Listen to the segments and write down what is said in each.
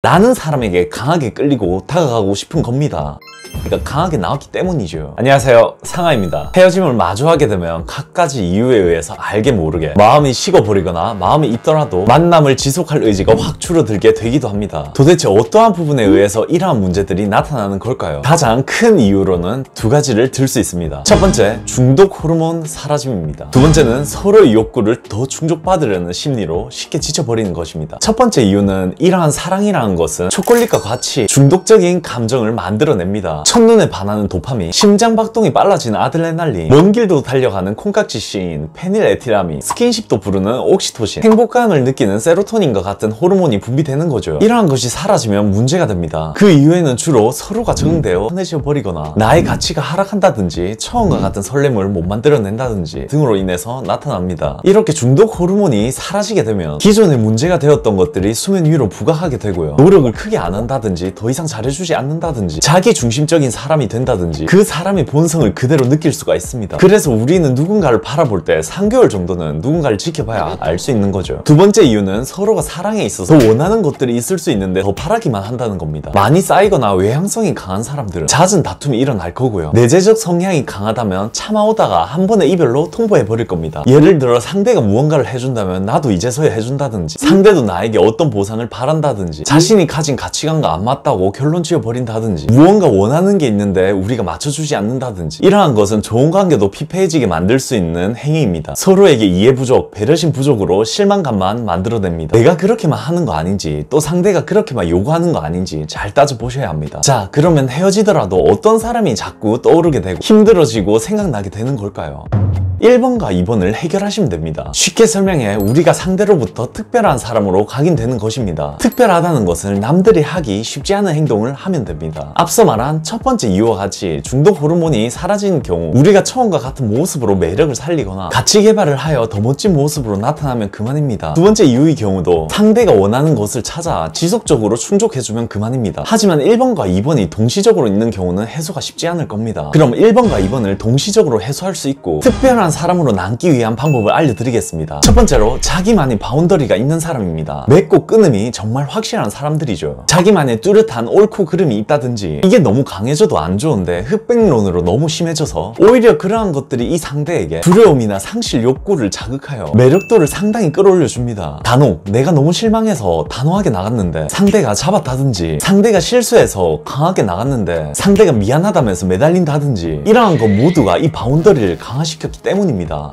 라는 사람에게 강하게 끌리고 다가가고 싶은 겁니다. 그러니까 강하게 나왔기 때문이죠. 안녕하세요, 상하입니다. 헤어짐을 마주하게 되면 갖가지 이유에 의해서 알게 모르게 마음이 식어버리거나 마음이 있더라도 만남을 지속할 의지가 확 줄어들게 되기도 합니다. 도대체 어떠한 부분에 의해서 이러한 문제들이 나타나는 걸까요? 가장 큰 이유로는 두 가지를 들 수 있습니다. 첫 번째, 중독 호르몬 사라짐입니다. 두 번째는 서로의 욕구를 더 충족받으려는 심리로 쉽게 지쳐버리는 것입니다. 첫 번째 이유는 이러한 사랑이라는 것은 초콜릿과 같이 중독적인 감정을 만들어냅니다. 첫눈에 반하는 도파민, 심장박동이 빨라지는 아드레날린, 먼 길도 달려가는 콩깍지 씬, 페닐에틸라민, 스킨십도 부르는 옥시토신, 행복감을 느끼는 세로토닌과 같은 호르몬이 분비되는 거죠. 이러한 것이 사라지면 문제가 됩니다. 그 이후에는 주로 서로가 적응되어 편해져 버리거나 나의 가치가 하락한다든지 처음과 같은 설렘을 못 만들어낸다든지 등으로 인해서 나타납니다. 이렇게 중독 호르몬이 사라지게 되면 기존에 문제가 되었던 것들이 수면 위로 부각하게 되고요. 노력을 크게 안 한다든지 더 이상 잘해주지 않는다든지 자기 중심적인 사람이 된다든지 그 사람의 본성을 그대로 느낄 수가 있습니다. 그래서 우리는 누군가를 바라볼 때 3개월 정도는 누군가를 지켜봐야 알 수 있는 거죠. 두 번째 이유는 서로가 사랑에 있어서 더 원하는 것들이 있을 수 있는데 더 바라기만 한다는 겁니다. 많이 쌓이거나 외향성이 강한 사람들은 잦은 다툼이 일어날 거고요. 내재적 성향이 강하다면 참아오다가 한 번의 이별로 통보해버릴 겁니다. 예를 들어 상대가 무언가를 해준다면 나도 이제서야 해준다든지, 상대도 나에게 어떤 보상을 바란다든지, 자신이 가진 가치관과 안 맞다고 결론 지어버린다든지, 무언가 원하는 게 있는데 우리가 맞춰주지 않는다든지, 이러한 것은 좋은 관계도 피폐해지게 만들 수 있는 행위입니다. 서로에게 이해 부족, 배려심 부족으로 실망감만 만들어냅니다. 내가 그렇게만 하는 거 아닌지, 또 상대가 그렇게만 요구하는 거 아닌지 잘 따져보셔야 합니다. 자, 그러면 헤어지더라도 어떤 사람이 자꾸 떠오르게 되고 힘들어지고 생각나게 되는 걸까요? 1번과 2번을 해결하시면 됩니다. 쉽게 설명해 우리가 상대로부터 특별한 사람으로 각인되는 것입니다. 특별하다는 것을 남들이 하기 쉽지 않은 행동을 하면 됩니다. 앞서 말한 첫 번째 이유와 같이 중독 호르몬이 사라지는 경우 우리가 처음과 같은 모습으로 매력을 살리거나 가치 개발을 하여 더 멋진 모습으로 나타나면 그만입니다. 두 번째 이유의 경우도 상대가 원하는 것을 찾아 지속적으로 충족해주면 그만입니다. 하지만 1번과 2번이 동시적으로 있는 경우는 해소가 쉽지 않을 겁니다. 그럼 1번과 2번을 동시적으로 해소할 수 있고 특별한 사람으로 남기 위한 방법을 알려드리겠습니다. 첫 번째로, 자기만의 바운더리가 있는 사람입니다. 맺고 끊음이 정말 확실한 사람들이죠. 자기만의 뚜렷한 옳고 그름이 있다든지, 이게 너무 강해져도 안 좋은데 흑백론으로 너무 심해져서 오히려 그러한 것들이 이 상대에게 두려움이나 상실 욕구를 자극하여 매력도를 상당히 끌어올려줍니다. 단호, 내가 너무 실망해서 단호하게 나갔는데 상대가 잡았다든지, 상대가 실수해서 강하게 나갔는데 상대가 미안하다면서 매달린다든지, 이러한 것 모두가 이 바운더리를 강화시켰기 때문입니다.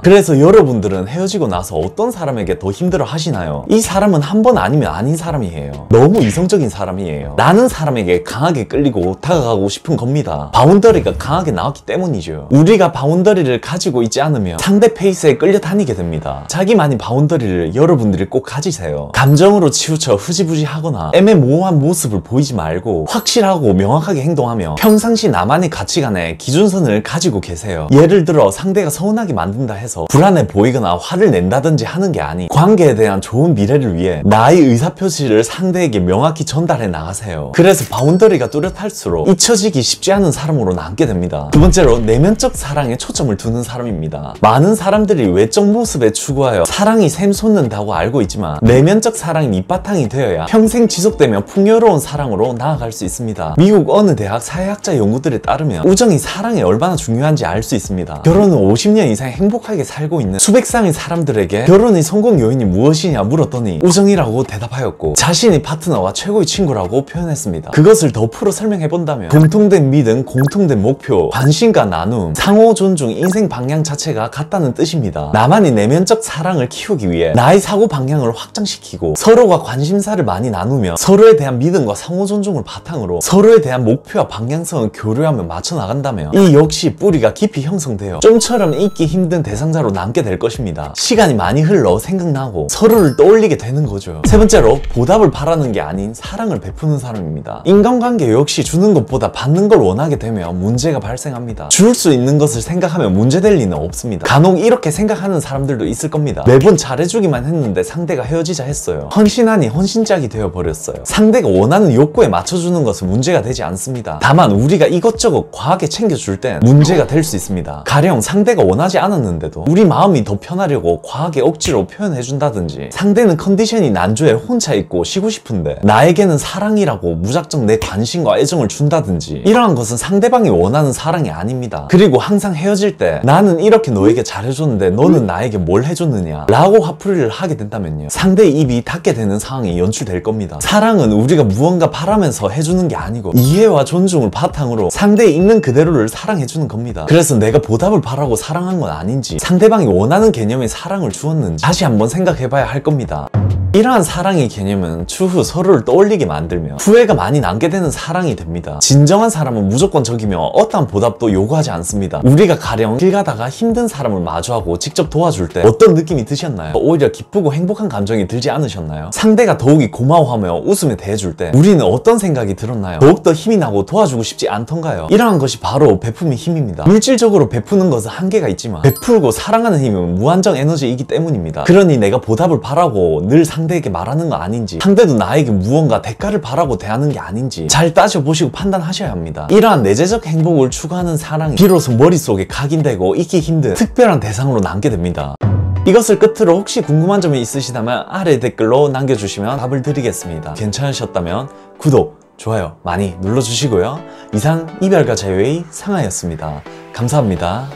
그래서 여러분들은 헤어지고 나서 어떤 사람에게 더 힘들어 하시나요? 이 사람은 한 번 아니면 아닌 사람이에요. 너무 이성적인 사람이에요. 라는 사람에게 강하게 끌리고 다가가고 싶은 겁니다. 바운더리가 강하게 나왔기 때문이죠. 우리가 바운더리를 가지고 있지 않으면 상대 페이스에 끌려 다니게 됩니다. 자기만의 바운더리를 여러분들이 꼭 가지세요. 감정으로 치우쳐 흐지부지하거나 애매모호한 모습을 보이지 말고 확실하고 명확하게 행동하며 평상시 나만의 가치관에 기준선을 가지고 계세요. 예를 들어 상대가 서운하게 만든다 해서 불안해 보이거나 화를 낸다든지 하는 게 아닌 관계에 대한 좋은 미래를 위해 나의 의사표시를 상대에게 명확히 전달해 나가세요. 그래서 바운더리가 뚜렷할수록 잊혀지기 쉽지 않은 사람으로 남게 됩니다. 두 번째로, 내면적 사랑에 초점을 두는 사람입니다. 많은 사람들이 외적 모습에 추구하여 사랑이 샘솟는다고 알고 있지만 내면적 사랑이 밑바탕이 되어야 평생 지속되며 풍요로운 사랑으로 나아갈 수 있습니다. 미국 어느 대학 사회학자 연구들에 따르면 우정이 사랑에 얼마나 중요한지 알 수 있습니다. 결혼은 50년 이상 행복하게 살고 있는 수백 쌍의 사람들에게 결혼의 성공 요인이 무엇이냐 물었더니 우정이라고 대답하였고, 자신의 파트너와 최고의 친구라고 표현했습니다. 그것을 더 풀어 설명해본다면 공통된 믿음, 공통된 목표, 관심과 나눔, 상호 존중, 인생 방향 자체가 같다는 뜻입니다. 나만의 내면적 사랑을 키우기 위해 나의 사고 방향을 확장시키고 서로가 관심사를 많이 나누며 서로에 대한 믿음과 상호 존중을 바탕으로 서로에 대한 목표와 방향성을 교류하며 맞춰 나간다면 이 역시 뿌리가 깊이 형성되어 좀처럼 잊기 힘든 대상자로 남게 될 것입니다. 시간이 많이 흘러 생각나고 서로를 떠올리게 되는 거죠. 세 번째로, 보답을 바라는 게 아닌 사랑을 베푸는 사람입니다. 인간관계 역시 주는 것보다 받는 걸 원하게 되면 문제가 발생합니다. 줄 수 있는 것을 생각하면 문제될 리는 없습니다. 간혹 이렇게 생각하는 사람들도 있을 겁니다. 매번 잘해주기만 했는데 상대가 헤어지자 했어요. 헌신하니 헌신짝이 되어버렸어요. 상대가 원하는 욕구에 맞춰주는 것은 문제가 되지 않습니다. 다만 우리가 이것저것 과하게 챙겨줄 땐 문제가 될 수 있습니다. 가령 상대가 원하지 원하지 않았는데도 우리 마음이 더 편하려고 과하게 억지로 표현해준다든지, 상대는 컨디션이 난조에 혼자 있고 쉬고 싶은데 나에게는 사랑이라고 무작정 내 관심과 애정을 준다든지, 이러한 것은 상대방이 원하는 사랑이 아닙니다. 그리고 항상 헤어질 때 나는 이렇게 너에게 잘해줬는데 너는 나에게 뭘 해줬느냐 라고 화풀이를 하게 된다면요, 상대의 입이 닫게 되는 상황이 연출될 겁니다. 사랑은 우리가 무언가 바라면서 해주는 게 아니고 이해와 존중을 바탕으로 상대의 있는 그대로를 사랑해주는 겁니다. 그래서 내가 보답을 바라고 사랑한 건 아닌지, 상대방이 원하는 개념의 사랑을 주었는지 다시 한번 생각해봐야 할 겁니다. 이러한 사랑의 개념은 추후 서로를 떠올리게 만들며 후회가 많이 남게 되는 사랑이 됩니다. 진정한 사람은 무조건적이며 어떠한 보답도 요구하지 않습니다. 우리가 가령 길 가다가 힘든 사람을 마주하고 직접 도와줄 때 어떤 느낌이 드셨나요? 오히려 기쁘고 행복한 감정이 들지 않으셨나요? 상대가 더욱이 고마워하며 웃으며 대해줄 때 우리는 어떤 생각이 들었나요? 더욱더 힘이 나고 도와주고 싶지 않던가요? 이러한 것이 바로 베품의 힘입니다. 물질적으로 베푸는 것은 한계가 있지만 베풀고 사랑하는 힘은 무한정 에너지이기 때문입니다. 그러니 내가 보답을 바라고 늘 상대에게 말하는 거 아닌지, 상대도 나에게 무언가 대가를 바라고 대하는 게 아닌지 잘 따져보시고 판단하셔야 합니다. 이러한 내재적 행복을 추구하는 사랑이 비로소 머릿속에 각인되고 잊기 힘든 특별한 대상으로 남게 됩니다. 이것을 끝으로 혹시 궁금한 점이 있으시다면 아래 댓글로 남겨주시면 답을 드리겠습니다. 괜찮으셨다면 구독, 좋아요 많이 눌러주시고요. 이상 이별과 자유의 상하였습니다. 감사합니다.